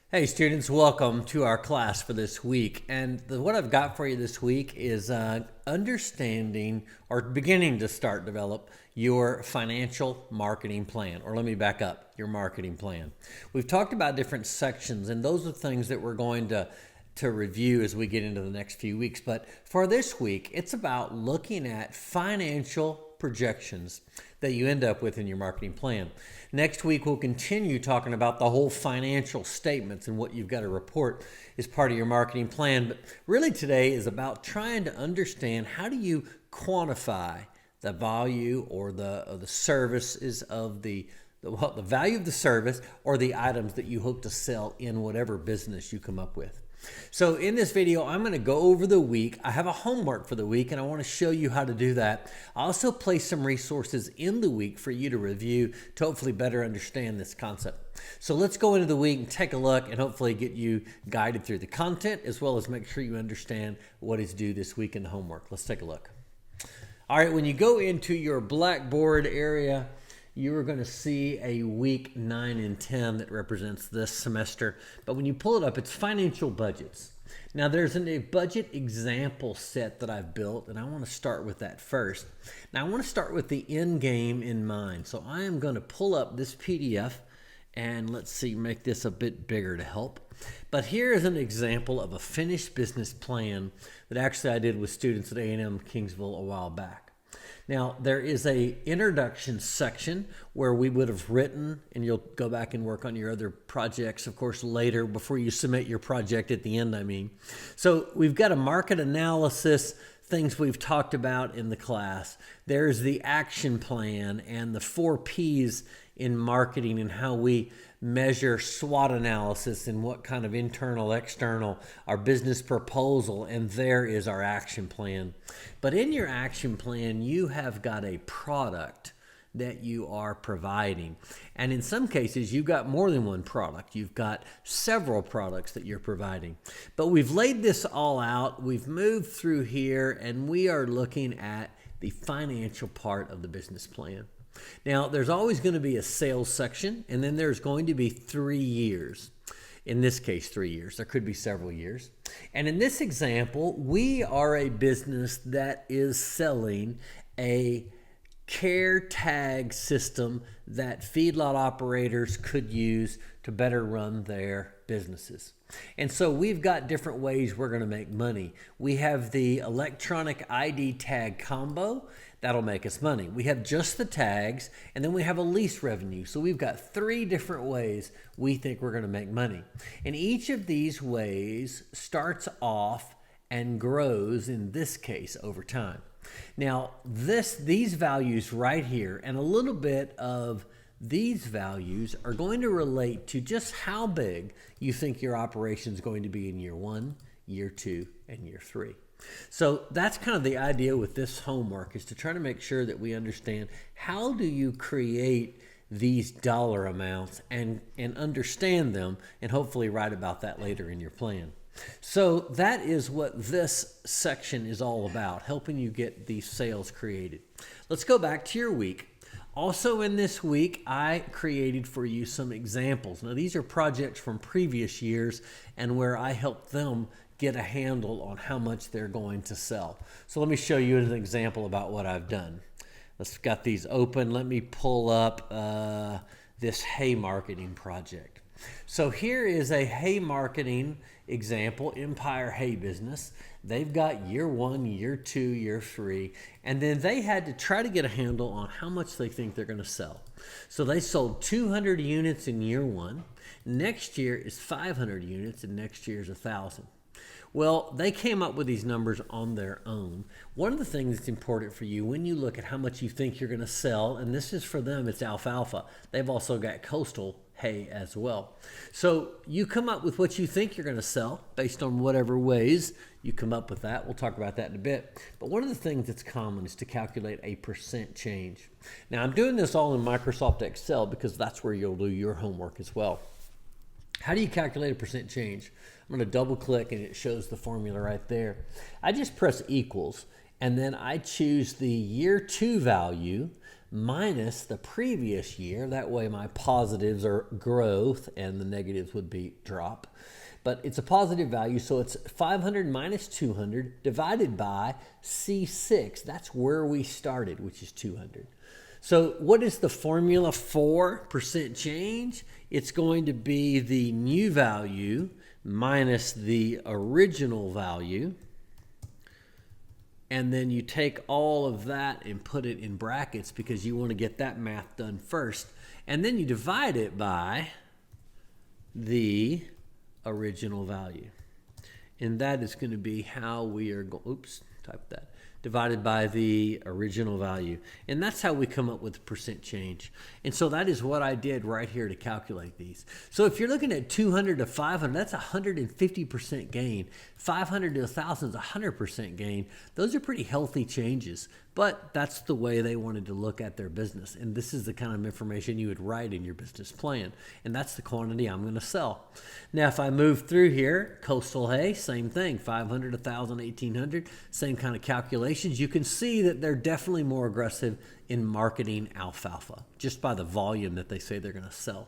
Hey students, welcome to our class for this week. And what I've got for you this week is understanding or beginning to start develop your financial marketing plan. Or let me back up, your marketing plan. We've talked about different sections, and those are things that we're going to review as we get into the next few weeks. But for this week, it's about looking at financial projections that you end up with in your marketing plan. Next week, we'll continue talking about the whole financial statements and what you've got to report as part of your marketing plan. But really today is about trying to understand how do you quantify the value or the services of the value of the service or the items that you hope to sell in whatever business you come up with. So in this video, I'm going to go over the week. I have a homework for the week, and I want to show you how to do that. I also place some resources in the week for you to review to hopefully better understand this concept. So let's go into the week and take a look and hopefully get you guided through the content as well as make sure you understand what is due this week in the homework. Let's take a look. All right, when you go into your Blackboard area, you are going to see a week 9 and 10 that represents this semester. But when you pull it up, it's financial budgets. Now there's a budget example set that I've built, and I want to start with that first. Now I want to start with the end game in mind. So I am going to pull up this PDF and let's see, make this a bit bigger to help. But here is an example of a finished business plan that actually I did with students at A&M Kingsville a while back. Now, there is a introduction section where we would have written, and you'll go back and work on your other projects, of course, later before you submit your project at the end, I mean. So we've got a market analysis, things we've talked about in the class. There's the action plan and the 4 Ps in marketing and how we measure SWOT analysis and what kind of internal, external, our business proposal, and there is our action plan. But in your action plan, you have got a product that you are providing. And in some cases, you've got more than one product. You've got several products that you're providing. But we've laid this all out. We've moved through here, and we are looking at the financial part of the business plan. Now, there's always going to be a sales section, and then there's going to be 3 years. In this case, 3 years. There could be several years. And in this example, we are a business that is selling a care tag system that feedlot operators could use to better run their businesses. And so we've got different ways we're going to make money. We have the electronic ID tag combo. That'll make us money. We have just the tags, and then we have a lease revenue. So we've got 3 different ways we think we're going to make money. And each of these ways starts off and grows, in this case, over time. Now, these values right here and a little bit of these values are going to relate to just how big you think your operation is going to be in year 1, year 2, and year 3. So that's kind of the idea with this homework, is to try to make sure that we understand how do you create these dollar amounts and understand them, and hopefully write about that later in your plan. So that is what this section is all about, helping you get these sales created. Let's go back to your week. Also in this week, I created for you some examples. Now these are projects from previous years and where I helped them get a handle on how much they're going to sell. So let me show you an example about what I've done. Let's got these open. Let me pull up this hay marketing project. So here is a hay marketing example, Empire Hay Business. They've got year 1, year 2, year 3, and then they had to try to get a handle on how much they think they're going to sell. So they sold 200 units in year 1. Next year is 500 units, and next year is 1,000. Well, they came up with these numbers on their own. One of the things that's important for you when you look at how much you think you're going to sell, and this is for them, it's alfalfa. They've also got coastal hay as well. So you come up with what you think you're going to sell based on whatever ways you come up with that. We'll talk about that in a bit. But one of the things that's common is to calculate a percent change. Now, I'm doing this all in Microsoft Excel because that's where you'll do your homework as well. How do you calculate a percent change? I'm going to double click and it shows the formula right there. I just press equals, and then I choose the year 2 value minus the previous year. That way my positives are growth and the negatives would be drop. But it's a positive value, so it's 500 minus 200 divided by C6. That's where we started, which is 200. So what is the formula for percent change? It's going to be the new value minus the original value. And then you take all of that and put it in brackets because you want to get that math done first. And then you divide it by the original value. And that is going to be how we are going, divided by the original value. And that's how we come up with percent change. And so that is what I did right here to calculate these. So if you're looking at 200 to 500, that's 150% gain. 500 to 1,000 is 100% gain. Those are pretty healthy changes. But that's the way they wanted to look at their business. And this is the kind of information you would write in your business plan. And that's the quantity I'm going to sell. Now, if I move through here, Coastal Hay, same thing, 500, 1,000, 1,800, same kind of calculations. You can see that they're definitely more aggressive in marketing alfalfa, just by the volume that they say they're going to sell.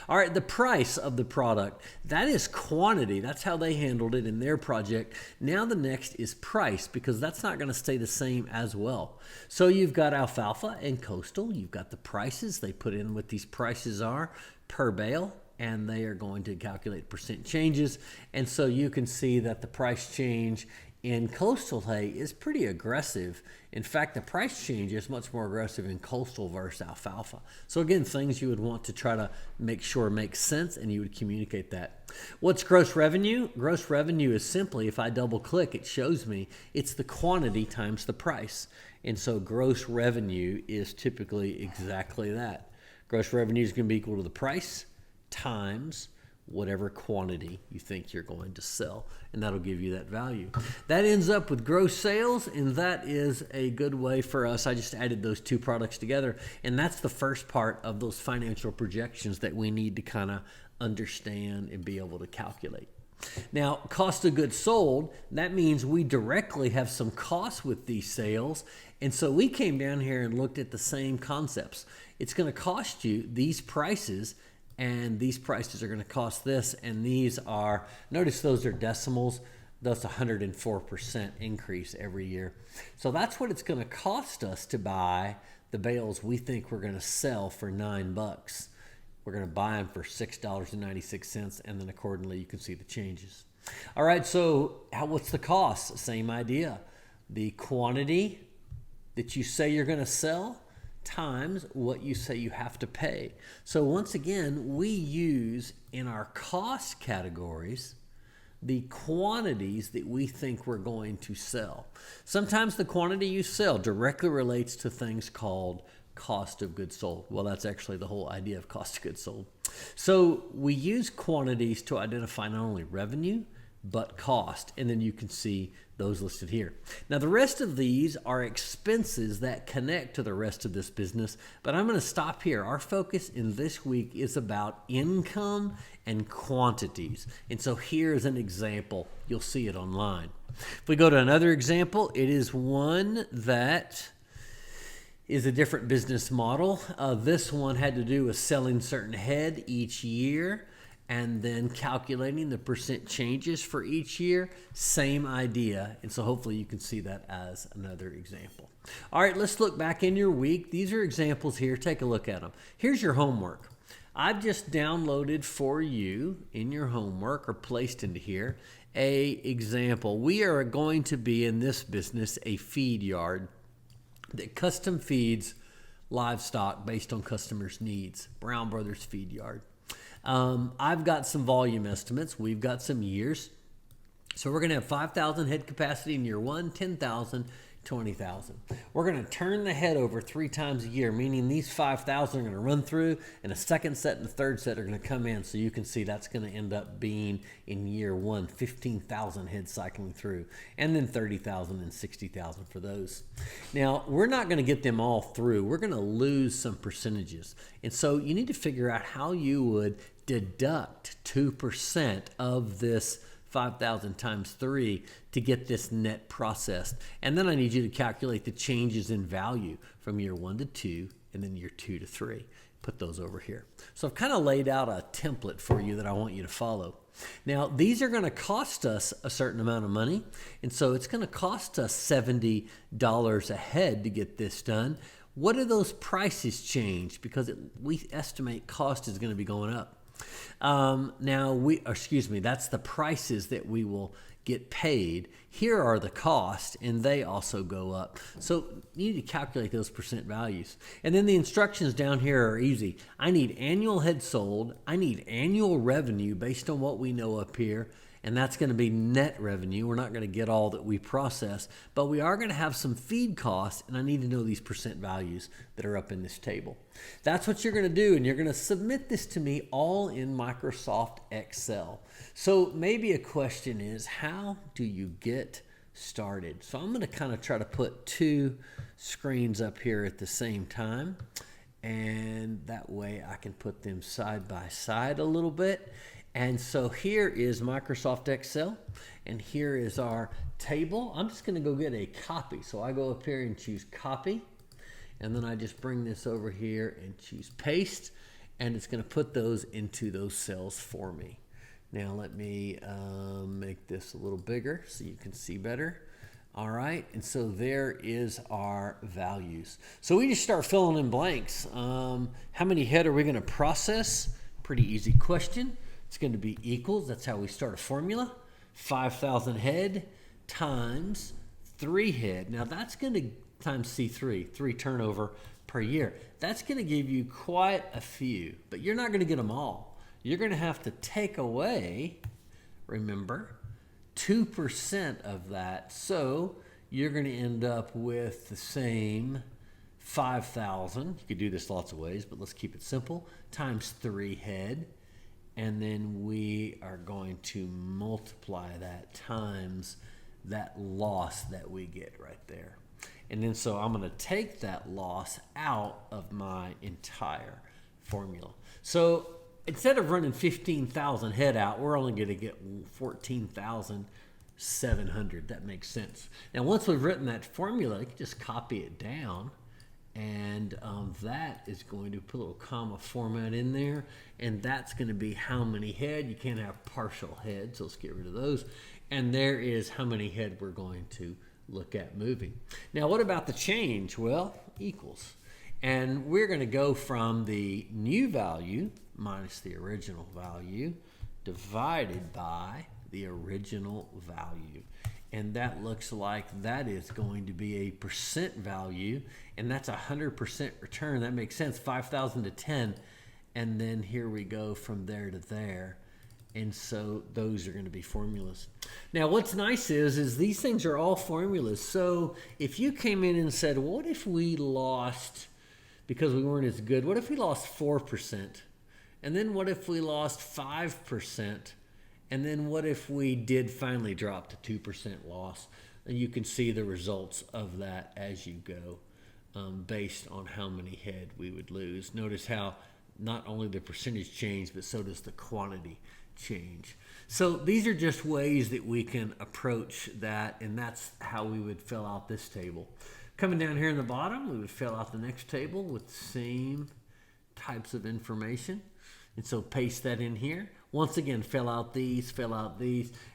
All right, the price of the product, that is quantity. That's how they handled it in their project. Now the next is price, because that's not going to stay the same as well. So you've got alfalfa and Coastal. You've got the prices. They put in what these prices are per bale, and they are going to calculate percent changes. And so you can see that the price change in Coastal Hay is pretty aggressive. In fact, the price change is much more aggressive in Coastal versus alfalfa. So again, things you would want to try to make sure make sense, and you would communicate that. What's gross revenue? Gross revenue is simply, if I double click, it shows me it's the quantity times the price. And so gross revenue is typically exactly that. Gross revenue is going to be equal to the price times whatever quantity you think you're going to sell, and that'll give you that value. That ends up with gross sales, and that is a good way for us. I just added those two products together, and that's the first part of those financial projections that we need to kind of understand and be able to calculate. Now, cost of goods sold, that means we directly have some costs with these sales, and so we came down here and looked at the same concepts. It's going to cost you these prices, and these prices are going to cost this, and these are, notice those are decimals, that's 104% increase every year. So that's what it's going to cost us to buy the bales we think we're going to sell for $9. We're going to buy them for $6.96, and then accordingly you can see the changes. All right, so what's the cost? Same idea. The quantity that you say you're going to sell times what you say you have to pay. So once again, we use in our cost categories the quantities that we think we're going to sell. Sometimes the quantity you sell directly relates to things called cost of goods sold. Well, that's actually the whole idea of cost of goods sold. So we use quantities to identify not only revenue, but cost, and then you can see those listed here. Now, the rest of these are expenses that connect to the rest of this business, but I'm going to stop here. Our focus in this week is about income and quantities. And so here's an example. You'll see it online. If we go to another example, it is one that is a different business model. This one had to do with selling certain head each year, and then calculating the percent changes for each year. Same idea. And so hopefully you can see that as another example. All right, let's look back in your week. These are examples here. Take a look at them. Here's your homework. I've just downloaded for you in your homework, or placed into here, a example. We are going to be in this business a feed yard that custom feeds livestock based on customers' needs. Brown Brothers Feed Yard. I've got some volume estimates. We've got some years. So we're going to have 5,000 head capacity in year 1, 10,000, 20,000. We're going to turn the head over 3 times a year, meaning these 5,000 are going to run through, and a second set and a third set are going to come in. So you can see that's going to end up being in year 1, 15,000 heads cycling through, and then 30,000 and 60,000 for those. Now, we're not going to get them all through. We're going to lose some percentages. And so you need to figure out how you would deduct 2% of this 5,000 times 3 to get this net processed. And then I need you to calculate the changes in value from year 1 to 2 and then year 2 to 3. Put those over here. So I've kind of laid out a template for you that I want you to follow. Now, these are going to cost us a certain amount of money, and so it's going to cost us $70 a head to get this done. What do those prices change? Because we estimate cost is going to be going up. That's the prices that we will get paid. Here are the costs, and they also go up. So you need to calculate those percent values. And then the instructions down here are easy. I need annual heads sold. I need annual revenue based on what we know up here. And that's going to be net revenue. We're not going to get all that we process, but we are going to have some feed costs, and I need to know these percent values that are up in this table. That's what you're going to do, and you're going to submit this to me all in Microsoft Excel. So maybe a question is, how do you get started? So I'm going to kind of try to put two screens up here at the same time, and that way I can put them side by side a little bit. And so here is Microsoft Excel, and here is our table. I'm just going to go get a copy. So I go up here and choose copy, and then I just bring this over here and choose paste, and it's going to put those into those cells for me. Now let me make this a little bigger so you can see better. All right, and so there is our values. So we just start filling in blanks. How many head are we going to process? Pretty easy question. It's going to be equals, that's how we start a formula, 5,000 head times 3 head. Now that's going to times C3, 3 turnover per year. That's going to give you quite a few, but you're not going to get them all. You're going to have to take away, remember, 2% of that. So you're going to end up with the same 5,000. You could do this lots of ways, but let's keep it simple, times 3 head. And then we are going to multiply that times that loss that we get right there. And then so I'm going to take that loss out of my entire formula. So instead of running 15,000 head out, we're only going to get 14,700. That makes sense. Now, once we've written that formula, you can just copy it down. And that is going to put a little comma format in there, and that's going to be how many head. You can't have partial heads, so let's get rid of those. And there is how many head we're going to look at moving. Now, what about the change? Well, equals. And we're going to go from the new value minus the original value divided by the original value. And that looks like that is going to be a percent value, and that's 100% return. That makes sense, 5,000 to 10, and then here we go from there to there. And so those are going to be formulas. Now what's nice is these things are all formulas. So if you came in and said, what if we lost, because we weren't as good, what if we lost 4%? And then what if we lost 5%? And then what if we did finally drop to 2% loss? And you can see the results of that as you go based on how many head we would lose. Notice how not only the percentage change, but so does the quantity change. So these are just ways that we can approach that, and that's how we would fill out this table. Coming down here in the bottom, we would fill out the next table with the same types of information. And so paste that in here. Once again, fill out these,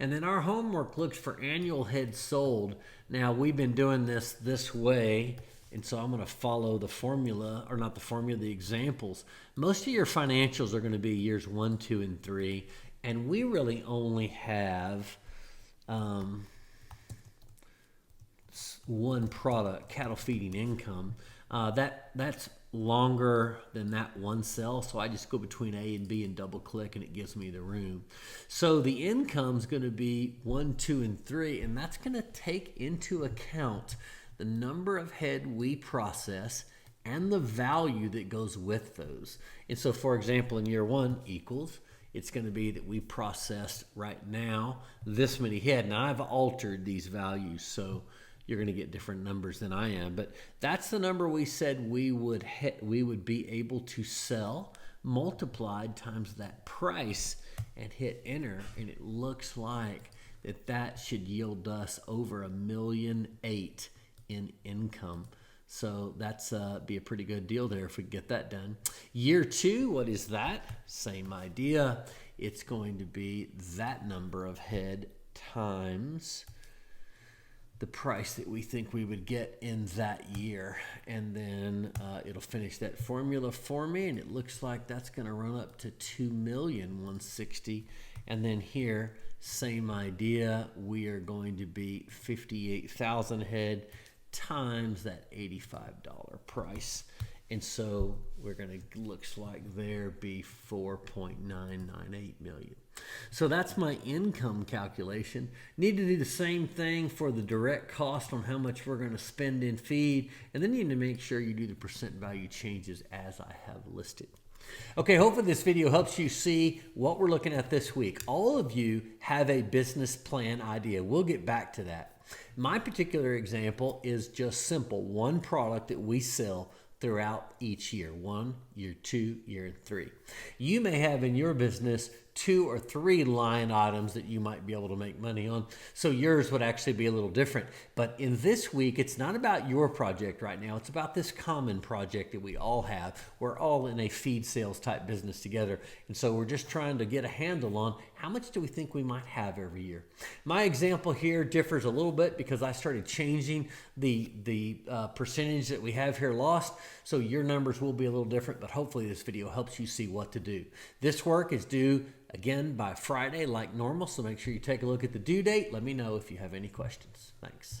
and then our homework looks for annual heads sold. Now, we've been doing this way, and so I'm going to follow the formula, or not the formula, the examples. Most of your financials are going to be years 1, 2, and 3, and we really only have one product, cattle feeding income. That's longer than that one cell, so I just go between A and B and double click, and it gives me the room. So the income is going to be 1, 2, and 3, and that's going to take into account the number of head we process and the value that goes with those. And so, for example, in year 1 equals, it's going to be that we processed right now this many head. Now I've altered these values, so you're going to get different numbers than I am, but that's the number we said we would be able to sell multiplied times that price and hit enter, and it looks like that should yield us over $1.8 million in income. So that's be a pretty good deal there if we get that done. Year 2, what is that? Same idea. It's going to be that number of head times the price that we think we would get in that year. And then it'll finish that formula for me, and it looks like that's going to run up to 2,160,000. And then here, same idea. We are going to be 58,000 head times that $85 price. And so we're going to, looks like there be 4.998 million. So that's my income calculation. Need to do the same thing for the direct cost on how much we're going to spend in feed. And then you need to make sure you do the percent value changes as I have listed. Okay, hopefully this video helps you see what we're looking at this week. All of you have a business plan idea. We'll get back to that. My particular example is just simple. One product that we sell throughout each year. 1, year 2, year 3. You may have in your business 2 or 3 line items that you might be able to make money on. So yours would actually be a little different. But in this week, it's not about your project right now. It's about this common project that we all have. We're all in a feed sales type business together. And so we're just trying to get a handle on how much do we think we might have every year. My example here differs a little bit because I started changing the percentage that we have here lost. So your numbers will be a little different, but hopefully this video helps you see what to do. This work is due again by Friday like normal, so make sure you take a look at the due date. Let me know if you have any questions. Thanks.